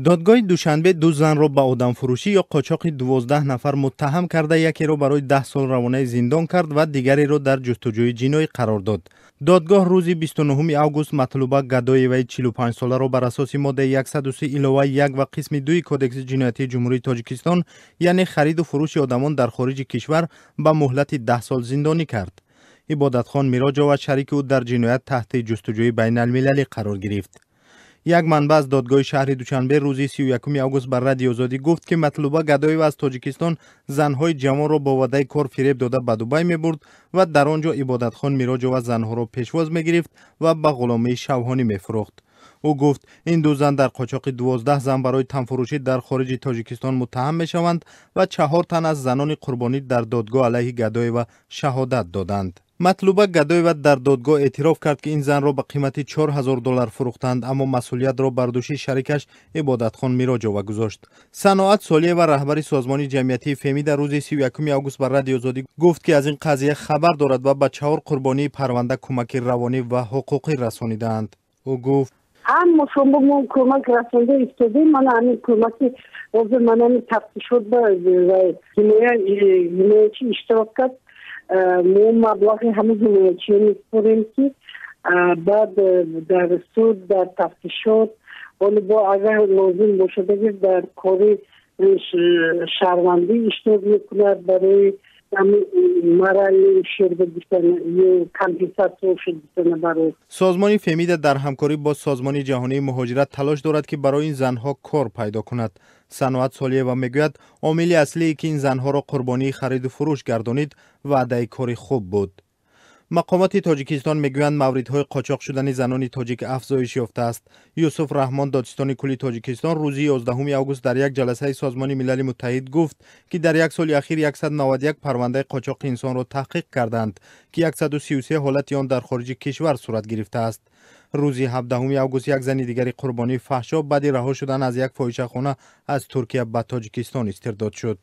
دادگاه دوشنبه دو زن را به آدمفروشی یا قاچاق 12 نفر متهم کرده، یکی را برای 10 سال روانه زندان کرد و دیگری را در جستجوی جنایی قرار داد. دادگاه روز 29 اوگوست مطلوبه گدای وی 45 ساله را بر اساس ماده 130 علاوه 1 و قسم 2 کدکس جنایتی جمهوری تاجیکستان یعنی خرید و فروش آدمان در خارج کشور به مهلت 10 سال زندانی کرد. عبادتخان میراجاو شریک او در جنایت تحت جستجوی بین المللی قرار گرفت. یک منبع از دادگاه شهر دوشنبه روز 31 اوگوست بر رادیو آزادی گفت که مطلوبه گدای از تاجیکستان زنهای جوان را با وعده کار فریب داده به دبی میبرد و در آنجا عبادتخان میراجاو زنها را پیشواز میگرفت و به غلامی شوهانی میفروخت. او گفت این دو زن در قاچاق 12 زن برای تنفروشی در خارج تاجیکستان متهم میشوند و 4 تن از زنان قربانی در دادگاه علیه گدای و شهادت دادند. مطلوبه گدای و در دادگاه اعتراف کرد که این زن را به قیمت 4000 دلار فروختند، اما مسئولیت را بر دوش شریکش عبادتخان میراجاو گذاشت. صناعت سالیه و رهبر سازمان جمعیتی فمی در روز 31 اوگوست بر رادیو آزادی گفت که از این قضیه خبر دارد و به 4 قربانی پرونده کمک روانی و حقوقی رسانیدند. او گفت هم شما ما کمک رسانده ایستادیم، من همین کمکی وضع من همین تفتیش شد و جنایتی اشتراک کرد. ما مبلغ همه جنایتی میسپریم که بعد در سود در تفتیشات ولی با اگر لازم باشه بگیر در کاری شهروندی اشتراک میکند برای مرای شرب دیستن یا کمپیساسیون شدیستن برای سازمان فیمید در همکاری با سازمان جهانی مهاجرت تلاش دارد که برای این زنها کار پیدا کند. صناعت سالیه و میگوید عامل اصلی که این زنها را قربانی خرید و فروش گردانید وعده کاری خوب بود. مقامات تاجیکستان میگویند موردهای قاچاق شدن زنان تاجیک افزایش یافته است. یوسف رحمان دادستان کلی تاجیکستان روز 11 اوگوست در یک جلسه سازمان ملل متحد گفت که در یک سال اخیر 191 پرونده قاچاق انسان را تحقیق کردند که 133 حالت آن در خارج کشور صورت گرفته است. روز 17 اوگوست یک زن دیگری قربانی فحشا بعد رها شدن از یک فاحشه‌خانه از ترکیه به تاجیکستان استرداد شد.